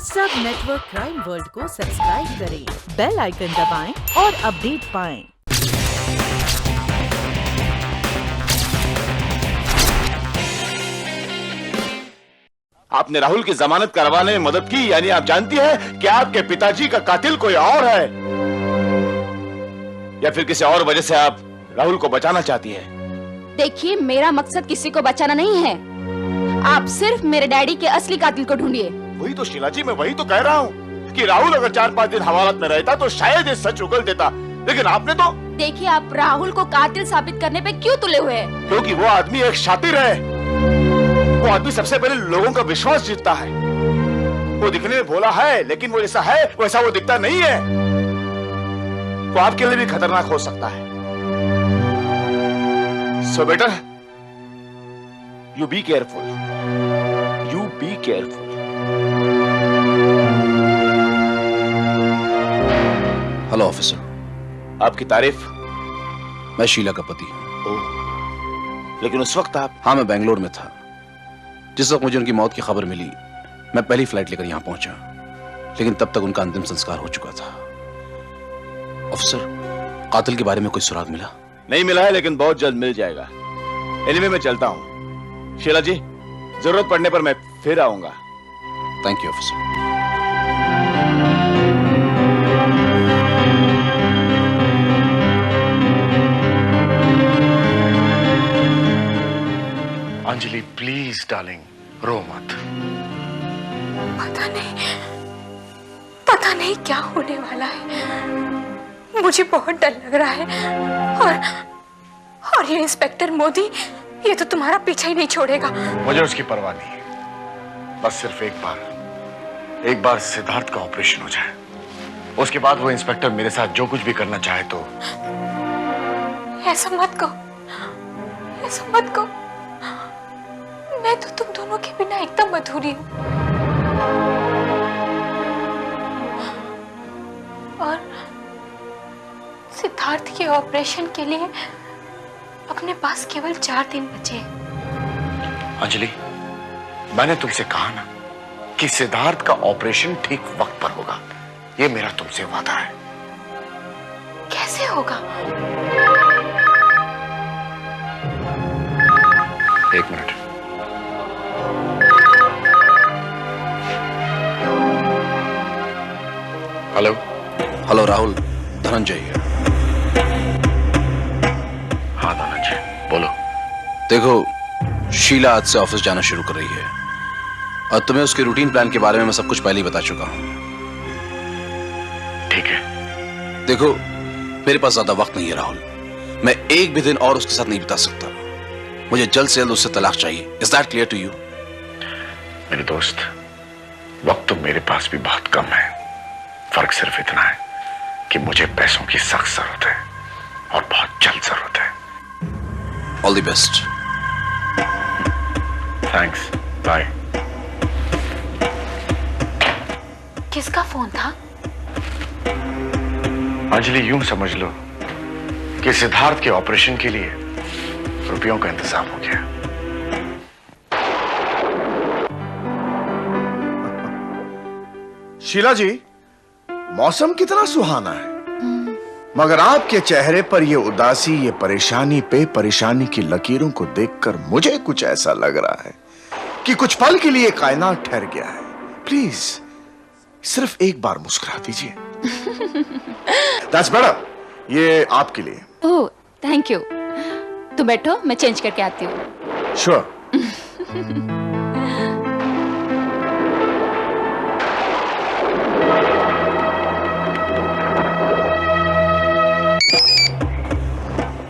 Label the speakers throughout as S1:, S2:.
S1: सब network crime world को subscribe करें, बेल आइकन दबाएं और अपडेट पाएं।
S2: आपने राहुल की जमानत करवाने में मदद की, यानी आप जानती हैं कि आपके पिताजी का कातिल कोई और है, या फिर किसी और वजह से आप राहुल को बचाना चाहती हैं?
S3: देखिए, मेरा मकसद किसी को बचाना नहीं है। आप सिर्फ मेरे डैडी के असली कातिल को ढूंढिए।
S2: वही तो शीला जी, मैं वही तो कह रहा हूँ कि राहुल अगर 4-5 दिन हवालात में रहता तो शायद ये सच उगल देता, लेकिन आपने तो।
S3: देखिए, आप राहुल को कातिल साबित करने पे क्यों तुले हुए हैं?
S2: क्योंकि वो आदमी एक शातिर है। वो आदमी सबसे पहले लोगों का विश्वास जीतता है। वो दिखने में भोला है, लेकिन वो जैसा है वैसा वो दिखता नहीं है। वो आपके लिए भी खतरनाक हो सकता है। So better you be careful, you be careful.
S4: Hello officer.
S2: आपकी तारीफ।
S4: मैं शीला का पति।
S2: लेकिन उस वक्त आप।
S4: हाँ, मैं बेंगलोर में था। जिस वक्त मुझे उनकी मौत की खबर मिली, मैं पहली फ्लाइट लेकर यहां पहुंचा, लेकिन तब तक उनका अंतिम संस्कार हो चुका था। ऑफिसर, कातिल के बारे में कोई सुराग मिला?
S2: नहीं मिला है, लेकिन बहुत जल्द मिल जाएगा। एनीवे मैं चलता हूं। शीला जी, जरूरत पड़ने पर मैं फिर आऊंगा।
S4: Thank you officer.
S5: Anjali please darling, रो मत।
S6: पता नहीं क्या होने वाला है। मुझे बहुत डर लग रहा है। और ये इंस्पेक्टर मोदी, ये तो तुम्हारा पीछा ही नहीं छोड़ेगा।
S5: मुझे उसकी परवाह नहीं है। बस सिर्फ एक बार सिद्धार्थ का ऑपरेशन हो जाए, उसके बाद वो इंस्पेक्टर मेरे साथ जो कुछ भी करना चाहे तो।
S6: ऐसा मत कहो, ऐसा मत कहो। मैं तो तुम दोनों के बिना एकदम अधूरी हूं। और सिद्धार्थ के ऑपरेशन के लिए अपने पास केवल 4 दिन बचे।
S5: अंजलि, मैंने तुमसे कहा ना कि सिद्धार्थ का ऑपरेशन ठीक वक्त पर होगा। ये मेरा तुमसे वादा है।
S6: कैसे होगा?
S5: एक minute. Hello.
S4: Hello Rahul, Dhananjay है।
S5: हाँ धनंजय, बोलो।
S4: देखो, शीला आज से ऑफिस जाना शुरू कर रही है और तुम्हें उसके रूटीन प्लान के बारे में मैं सब कुछ पहले ही बता चुका हूं।
S5: ठीक है।
S4: देखो, मेरे पास ज्यादा वक्त नहीं है राहुल। मैं एक भी दिन और उसके साथ नहीं बिता सकता। मुझे जल्द से जल्द उससे तलाक चाहिए। Is that clear to you?
S5: मेरे दोस्त, वक्त तो मेरे पास भी बहुत कम है। फर्क सिर्फ इतना है कि मुझे पैसों की सख्त जरूरत है और बहुत जल्द जरूरत है।
S4: All the best.
S5: Thanks, bye.
S6: किसका फोन था?
S5: अंजलि, यूं समझ लो कि सिद्धार्थ के ऑपरेशन के लिए रुपयों का इंतजाम हो गया।
S2: शीला जी, मौसम कितना सुहाना है, मगर आपके चेहरे पर ये उदासी, ये परेशानी पे परेशानी की लकीरों को देखकर मुझे कुछ ऐसा लग रहा है कि कुछ पल के लिए कायनात ठहर गया है। प्लीज सिर्फ एक बार मुस्कुरा दीजिए। That's better। ये आपके लिए।
S3: ओह, थैंक यू। तुम बैठो, मैं चेंज करके आती हूँ।
S2: श्योर।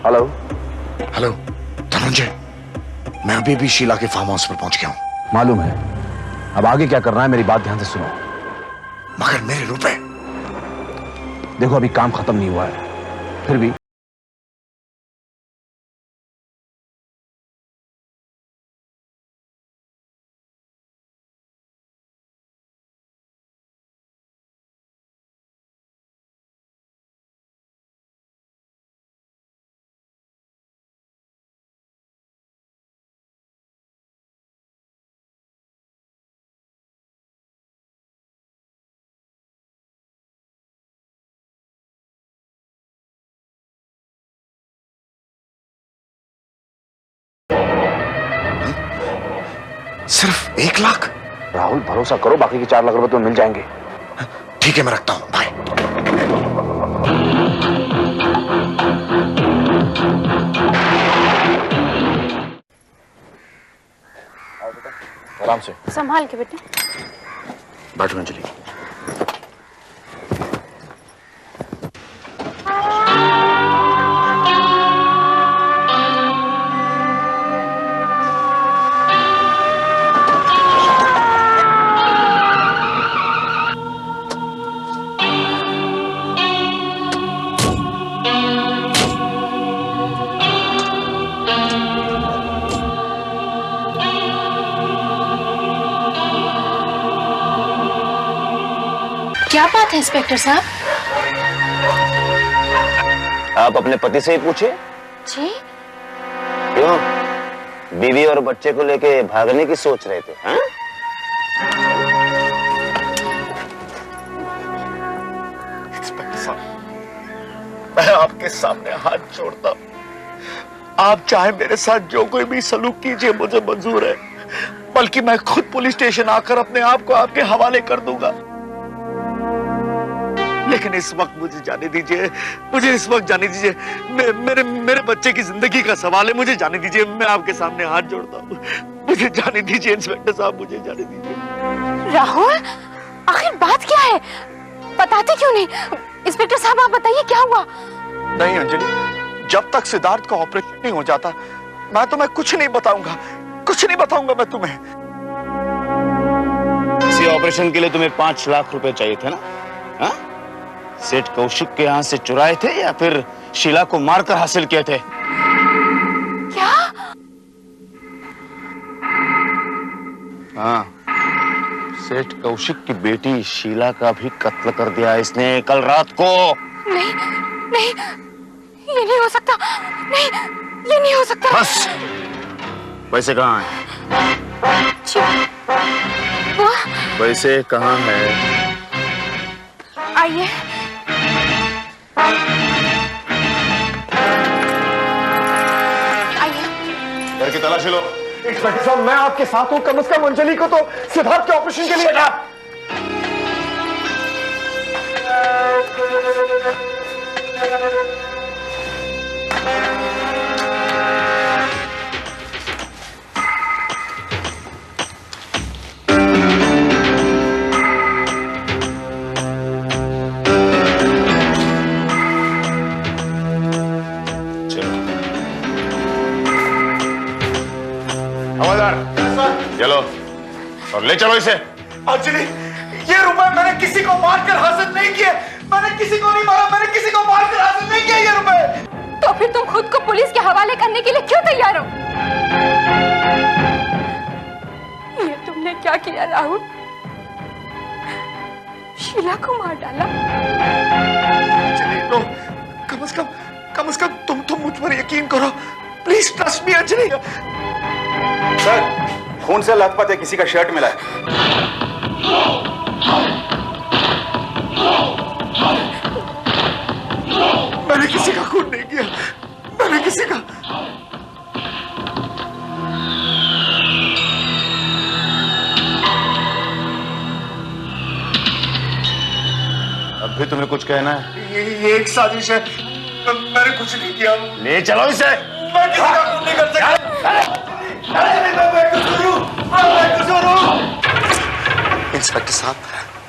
S5: हेलो। हेलो धनंजय, मैं अभी भी शीला के फार्म हाउस पर पहुंच गया हूं।
S7: मालूम है। अब आगे क्या करना है मेरी बात ध्यान से सुनो।
S5: मगर मेरे रुपए।
S7: देखो, अभी काम खत्म नहीं हुआ है, फिर भी
S2: सिर्फ 1 लाख?
S7: राहुल भरोसा करो, बाकी के 4 लाख रुपए तुम्हें मिल जाएंगे।
S2: ठीक है, मैं रखता हूं, बाय।
S7: आराम से
S3: संभाल के बेटे।
S7: बैठो अंजलि।
S6: क्या बात है इंस्पेक्टर साहब?
S8: आप अपने पति से ही पूछे।
S6: जी?
S8: क्यों, बीवी और बच्चे को लेके भागने की सोच रहे थे? हाँ?
S2: इंस्पेक्टर साहब, मैं आपके सामने हाथ जोड़ता हूं। आप चाहे मेरे साथ जो कोई भी सलूक कीजिए, मुझे मंजूर है। बल्कि मैं खुद पुलिस स्टेशन आकर अपने आप को आपके हवाले कर दूंगा। लेकिन इस वक्त मुझे जाने दीजिए, मुझे इस वक्त जाने दीजिए। मेरे बच्चे की जिंदगी का सवाल है, मुझे जाने दीजिए। मैं आपके सामने हाथ जोड़ता हूँ, मुझे जाने दीजिए इंस्पेक्टर साहब, मुझे जाने दीजिए।
S6: राहुल, आखिर बात क्या है? बताते क्यों नहीं? इंस्पेक्टर साहब आप बताइए क्या हुआ?
S2: नहीं अंजलि, जब तक सिद्धार्थ का ऑपरेशन नहीं हो जाता मैं तुम्हें कुछ नहीं बताऊंगा, कुछ नहीं बताऊंगा मैं तुम्हें।
S8: इसी ऑपरेशन के लिए तुम्हें 5 लाख रुपए चाहिए थे ना? हाँ? सेठ कौशिक के यहाँ से चुराए थे या फिर शीला को मारकर हासिल किए थे?
S6: क्या?
S8: हाँ, सेठ कौशिक की बेटी शीला का भी कत्ल कर दिया इसने कल रात को।
S6: नहीं, नहीं, ये नहीं हो सकता। नहीं, ये नहीं हो सकता।
S8: बस, पैसे कहाँ हैं?
S6: जी, वो
S8: पैसे कहाँ हैं?
S6: आइए।
S8: घर की तलाशी लो।
S2: इंस्पेक्टर साहब, मैं आपके साथ हूं। कम से कम अंजलि को तो सिद्धार्थ के ऑपरेशन के लिए।
S8: चलो और ले चलो इसे।
S2: अंजलि, ये रुपए मैंने किसी को मारकर हासिल नहीं किए। मैंने किसी को नहीं मारा, मैंने किसी को मारकर हासिल नहीं किया ये रुपए।
S6: तो फिर तुम खुद को पुलिस के हवाले करने के लिए क्यों तैयार हो? ये तुमने क्या किया राहुल? शीला को मार डाला।
S2: अंजलि, नो, कम से कम तुम मुझ पर यकीन करो। Please trust me Anjali.
S7: Sir, खून से लथपथ है, किसी का शर्ट मिला है।
S2: मैंने किसी का खून नहीं किया, मैंने किसी का।
S8: अब भी तुम्हें कुछ कहना है?
S2: ये एक साजिश है। मैंने कुछ नहीं किया।
S8: ले चलो इसे।
S2: मैं किसी का खून नहीं कर सकता। इंस्पेक्टर साहब,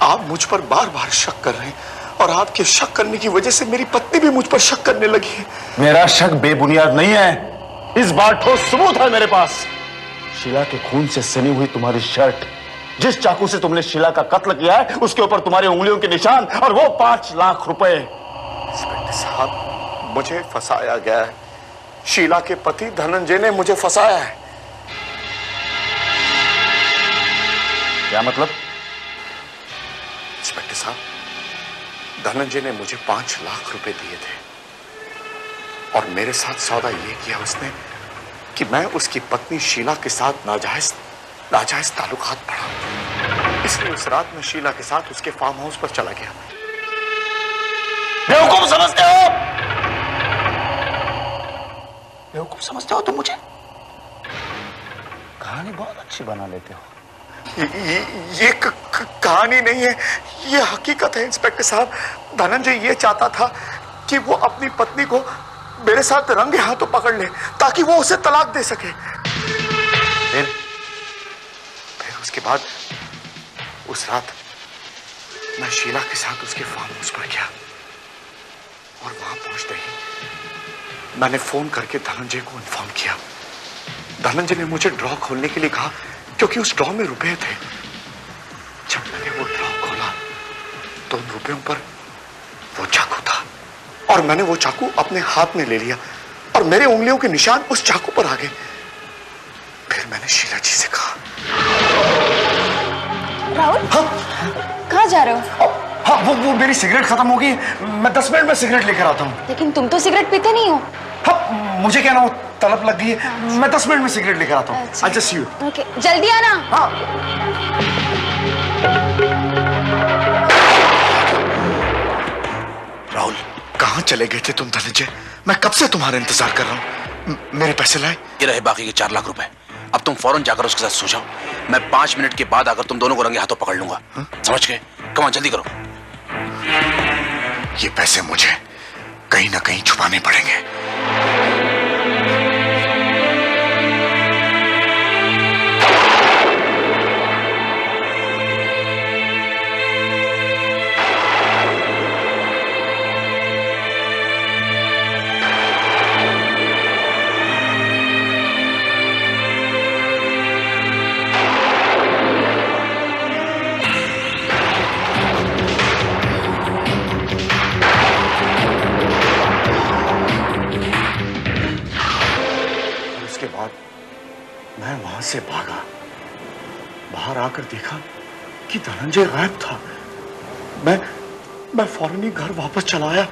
S2: आप मुझ पर बार बार शक कर रहे हैं और आपके शक करने की वजह से मेरी पत्नी भी मुझ पर शक करने लगी है।
S8: मेरा शक बेबुनियाद नहीं है, इस बार ठोस सबूत है मेरे पास। शीला के खून से सनी हुई तुम्हारी शर्ट, जिस चाकू से तुमने शीला का कत्ल किया है उसके ऊपर तुम्हारी उंगलियों के निशान, और वो 5 लाख रुपए।
S2: इंस्पेक्टर साहब, मुझे फंसाया गया है। शीला के पति धनंजय ने मुझे फंसाया है।
S8: क्या मतलब?
S2: इंस्पेक्टर साहब, धनंजय ने मुझे 5 लाख रुपए दिए थे और मेरे साथ सौदा ये किया उसने कि मैं उसकी पत्नी शीला के साथ नाजायज ताल्लुकात पड़ा। इसलिए उस रात में शीला के साथ उसके फार्म हाउस पर चला गया।
S8: बेवकूफ समझते हो?
S2: बेवकूफ समझते हो तुम मुझे?
S8: कहा कहानी बहुत अच्छी बना लेते हो।
S2: ये कहानी नहीं है, ये हकीकत है इंस्पेक्टर साहब। धनंजय ये चाहता था कि वो अपनी पत्नी को मेरे साथ रंगे हाथों पकड़ ले ताकि वो उसे तलाक दे सके। फिर उसके बाद उस रात मैं शीला के साथ उसके फार्म हाउस पर गया और वहां पहुंचते ही मैंने फोन करके धनंजय को इन्फॉर्म किया। धनंजय ने मुझे ड्रॉ खोलने के लिए कहा क्योंकि उस ड्रॉ में रुपए थे। जब मैंने वो ड्रॉ खोला तो उन रुपयों पर वो चाकू था और मैंने वो चाकू अपने हाथ में ले लिया और मेरे उंगलियों के निशान उस चाकू पर आ गए। फिर मैंने शीला जी से कहा,
S3: राहुल,
S2: हाँ
S3: कहाँ जा रहे हो?
S2: हाँ वो मेरी सिगरेट खत्म हो गई, मैं 10 मिनट में सिगरेट लेकर आता हूँ।
S3: लेकिन तुम तो सिगरेट पीते नहीं हो।
S2: हाँ मुझे क्या ना वो तलब लग गई है, मैं 10 मिनट में सिगरेट लेकर आता हूँ।
S3: अच्छा।
S2: I'll just see you।
S3: Okay, जल्दी आना।
S2: हाँ। राहुल, कहाँ चले गए थे तुम धनंजय? मैं कब से तुम्हारा इंतजार कर रहा हूँ। मेरे पैसे लाए?
S4: ये रहे बाकी के 4 लाख रुपए। अब तुम फौरन जाकर उसके साथ सो जाओ। मैं 5 मिनट के बाद आकर तुम दोनों को रंगे हाथों पकड़ लूंगा। समझ गए? कम ऑन, जल्दी करो।
S2: ये पैसे मुझे कहीं ना कहीं छुपाने पड़ेंगे। मैं वहां से भागा, बाहर आकर देखा कि धनंजय गायब था। मैं फौरन ही घर वापस चला आया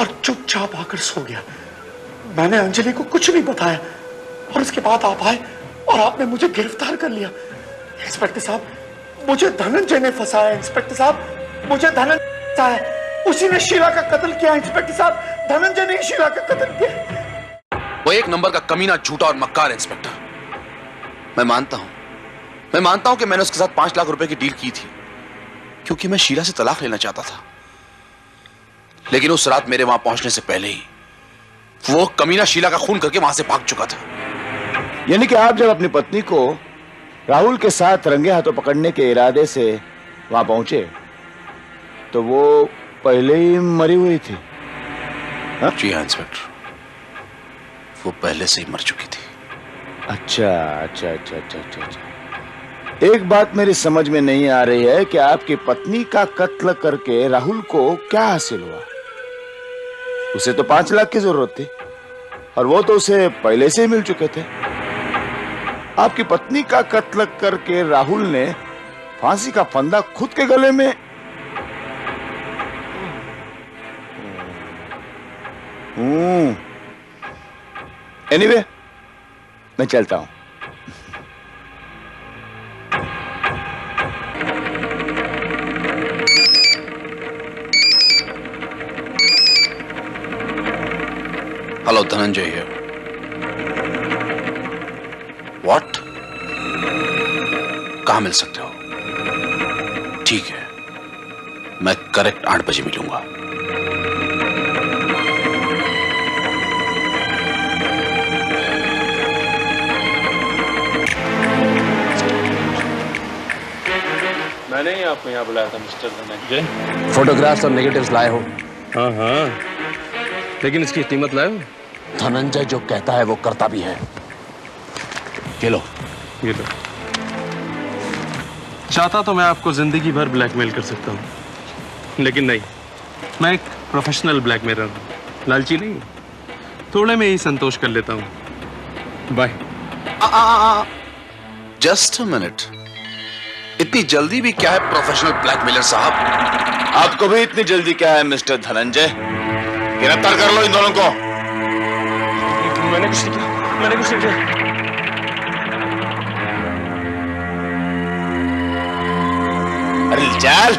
S2: और चुपचाप आकर सो गया। मैंने अंजलि को कुछ नहीं बताया और उसके बाद आप आए और आपने मुझे गिरफ्तार कर लिया। इंस्पेक्टर साहब, मुझे धनंजय ने फंसाया। इंस्पेक्टर साहब, मुझे धनंजय फंसाया। उसी ने शीला का कत्ल किया। इंस्पेक्टर साहब, धनंजय ने शीला का कत्ल किया।
S4: वो एक नंबर का कमीना, झूठा और मक्कार इंस्पेक्टर। मैं मानता हूं कि मैंने उसके साथ 5 लाख रुपए की डील की थी क्योंकि मैं शीला से तलाक लेना चाहता था। लेकिन उस रात मेरे वहां पहुंचने से पहले ही वो कमीना शीला का खून करके वहां से भाग चुका था।
S8: यानी कि आप जब अपनी पत्नी को राहुल के साथ रंगे हाथों पकड़ने के इरादे से वहां पहुंचे तो वो पहले ही मरी हुई थी?
S4: जी हाँ इंस्पेक्टर, वो पहले से ही मर चुकी थी।
S8: अच्छा। एक बात मेरी समझ में नहीं आ रही है कि आपकी पत्नी का कत्ल करके राहुल को क्या हासिल हुआ? उसे तो 5 लाख की जरूरत थी और वो तो उसे पहले से ही मिल चुके थे। आपकी पत्नी का कत्ल करके राहुल ने फांसी का फंदा खुद के गले में। एनीवे, मैं चलता हूं।
S4: Hello, Dhananjay here. व्हाट? कहां मिल सकते हो? ठीक है, मैं करेक्ट 8 बजे मिलूंगा।
S9: मैंने ही आपको यहाँ बुलाया था मिस्टर धनंजय।
S10: फोटोग्राफ्स और नेगेटिव्स लाए हो?
S9: हाँ हाँ, लेकिन इसकी कीमत लाए हो?
S10: धनंजय जो कहता है वो करता भी है। ये लो।
S9: ये लो। चाहता तो मैं आपको जिंदगी भर ब्लैकमेल कर सकता हूँ, लेकिन नहीं, मैं एक प्रोफेशनल ब्लैकमेलर हूँ, लालची नहीं। थोड़े में ही संतोष कर लेता हूँ। बाय।
S4: जस्ट अ मिनट, इतनी जल्दी भी क्या है प्रोफेशनल ब्लैकमेलर साहब?
S8: आपको भी इतनी जल्दी क्या है मिस्टर धनंजय? गिरफ्तार कर लो इन दोनों को।
S9: मैंने कुछ नहीं किया, मैंने कुछ नहीं किया।
S8: अरे चल।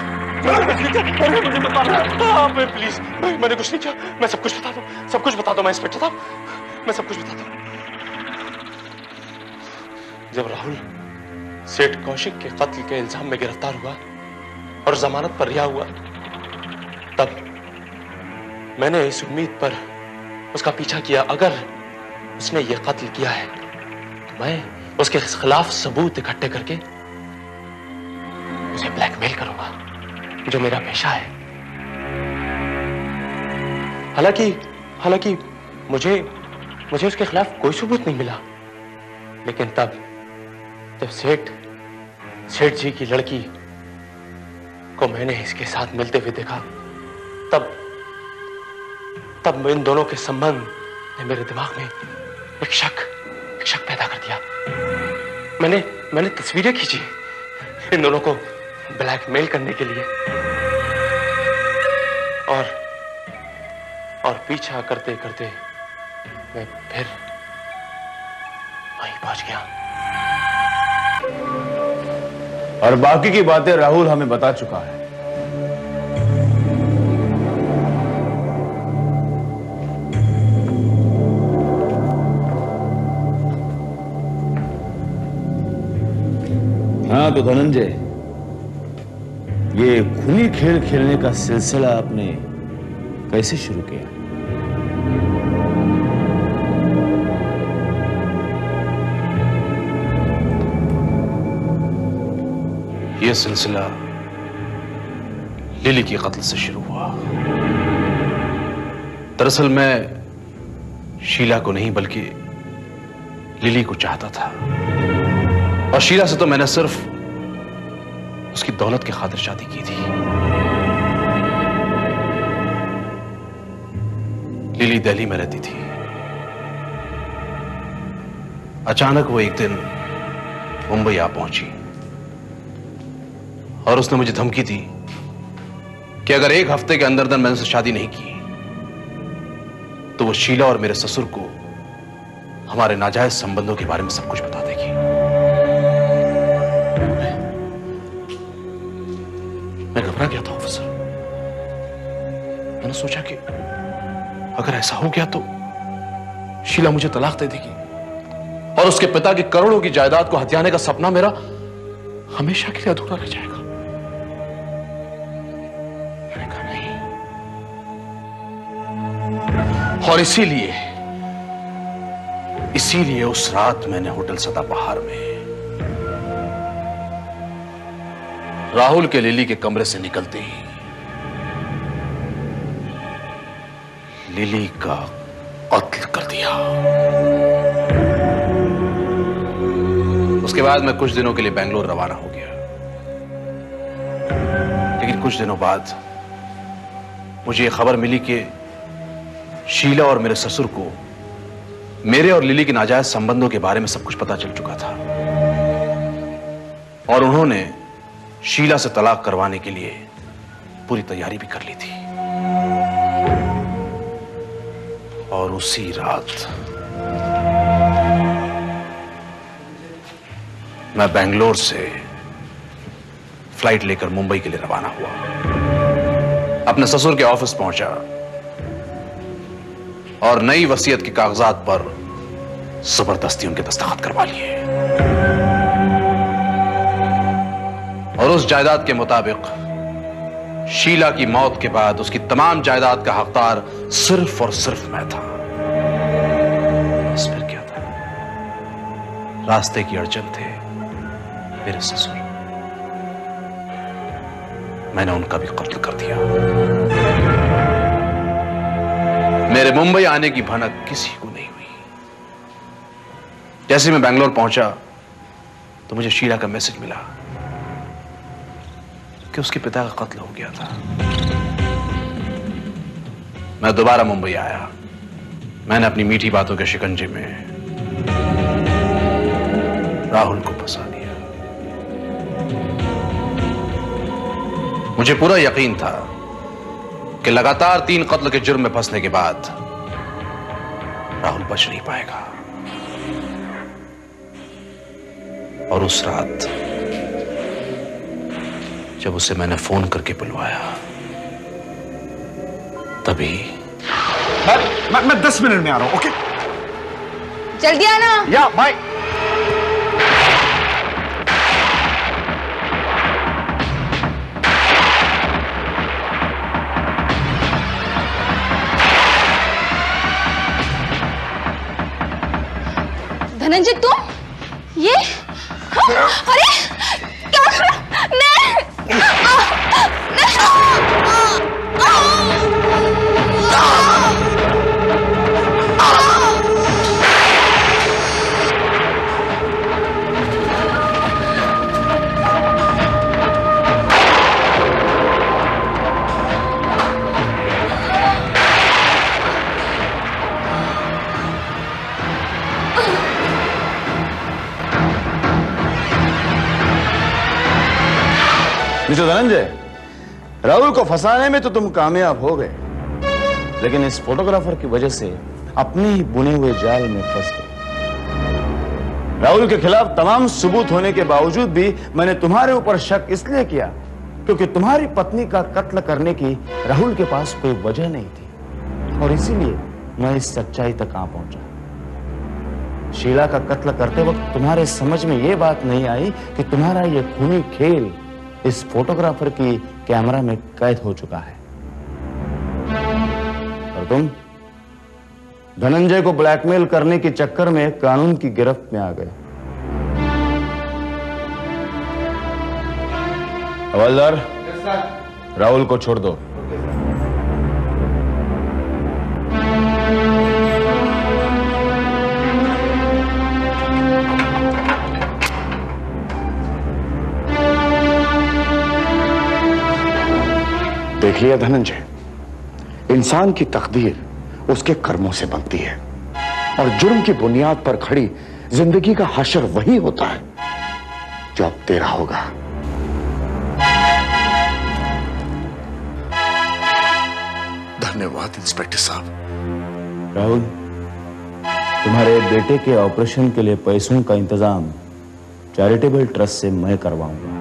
S9: मुझे बताना प्लीज। मैंने कुछ नहीं किया, मैं सब कुछ बता दूं, सब कुछ बता दूं। मैं इंस्पेक्टर साहब, मैं सब कुछ बता दूं। जब राहुल सेठ कौशिक के कत्ल के इल्जाम में गिरफ्तार हुआ और जमानत पर रिहा हुआ, तब मैंने इस उम्मीद पर उसका पीछा किया, अगर उसने ये कत्ल किया है तो मैं उसके खिलाफ सबूत इकट्ठे करके उसे ब्लैकमेल करूंगा, जो मेरा पेशा है। हालांकि मुझे उसके खिलाफ कोई सबूत नहीं मिला, लेकिन तब सेठ जी की लड़की को मैंने इसके साथ मिलते हुए देखा, तब इन दोनों के संबंध ने मेरे दिमाग में एक शक पैदा कर दिया। मैंने तस्वीरें खींची इन दोनों को ब्लैकमेल करने के लिए, और पीछा करते करते मैं फिर वहीं पहुंच गया।
S8: और बाकी की बातें राहुल हमें बता चुका है। हाँ तो धनंजय, ये खूनी खेल खेलने का सिलसिला आपने कैसे शुरू किया?
S4: यह सिलसिला लिली के कत्ल से शुरू हुआ। दरअसल मैं शीला को नहीं बल्कि लिली को चाहता था, और शीला से तो मैंने सिर्फ उसकी दौलत की खातिर शादी की थी। लिली दिल्ली में रहती थी। अचानक वो एक दिन मुंबई आ पहुंची और उसने मुझे धमकी दी कि अगर एक हफ्ते के अंदर मैंने उससे शादी नहीं की तो वो शीला और मेरे ससुर को हमारे नाजायज संबंधों के बारे में सब कुछ बता देगी। मैं घबरा गया था ऑफिसर। मैंने सोचा कि अगर ऐसा हो गया तो शीला मुझे तलाक दे देगी और उसके पिता की करोड़ों की जायदाद को हथियाने का सपना मेरा हमेशा के लिए अधूरा रह जाएगा। मैंने कहा नहीं, और इसीलिए उस रात मैंने होटल सदाबहार में राहुल के लिली के कमरे से निकलते ही लिली का कत्ल कर दिया। उसके बाद मैं कुछ दिनों के लिए बेंगलोर रवाना हो गया, लेकिन कुछ दिनों बाद मुझे यह खबर मिली कि शीला और मेरे ससुर को मेरे और लिली के नाजायज संबंधों के बारे में सब कुछ पता चल चुका था, और उन्होंने शीला से तलाक करवाने के लिए पूरी तैयारी भी कर ली थी। और उसी रात मैं बेंगलोर से फ्लाइट लेकर मुंबई के लिए रवाना हुआ। अपने ससुर के ऑफिस पहुंचा और नई वसीयत के कागजात पर जबरदस्ती उनके दस्तखत करवा लिए, और उस जायदाद के मुताबिक शीला की मौत के बाद उसकी तमाम जायदाद का हकदार सिर्फ और सिर्फ मैं था। बस फिर क्या था, रास्ते की अड़चन थे मेरे ससुर, मैंने उनका भी कत्ल कर दिया। मेरे मुंबई आने की भनक किसी को नहीं हुई। जैसे मैं बेंगलोर पहुंचा तो मुझे शीला का मैसेज मिला कि उसके पिता का कत्ल हो गया था। मैं दोबारा मुंबई आया। मैंने अपनी मीठी बातों के शिकंजे में राहुल को फंसा दिया। मुझे पूरा यकीन था कि लगातार 3 कत्ल के जुर्म में फंसने के बाद राहुल बच नहीं पाएगा। और उस रात जब उसे मैंने फोन करके बुलवाया, तभी
S8: मैं 10 मिनट में आ रहा हूं। ओके,
S3: जल्दी आना।
S8: या बाय।
S3: धनंजय तुम ये अरे क्या
S8: मिस्टर धनंजय, राहुल को फंसाने में तो तुम कामयाब हो गए, लेकिन इस फोटोग्राफर की वजह से अपने ही बुने हुए जाल में फंस गए। राहुल के खिलाफ तमाम सबूत होने के बावजूद भी मैंने तुम्हारे ऊपर शक इसलिए किया क्योंकि तुम्हारी पत्नी का कत्ल करने की राहुल के पास कोई वजह नहीं थी, और इसीलिए मैं इस सच्चाई तक आ पहुंचा। शीला का कत्ल करते वक्त तुम्हारे समझ में यह बात नहीं आई कि तुम्हारा यह खूनी खेल इस फोटोग्राफर की कैमरा में कैद हो चुका है, और तुम धनंजय को ब्लैकमेल करने के चक्कर में कानून की गिरफ्त में आ गए। हवलदार, राहुल को छोड़ दो।
S2: देख लिया धनंजय, इंसान की तकदीर उसके कर्मों से बनती है, और जुर्म की बुनियाद पर खड़ी जिंदगी का हशर वही होता है जो अब तेरा होगा। धन्यवाद इंस्पेक्टर साहब।
S8: राहुल, तुम्हारे बेटे के ऑपरेशन के लिए पैसों का इंतजाम चैरिटेबल ट्रस्ट से मैं करवाऊंगा।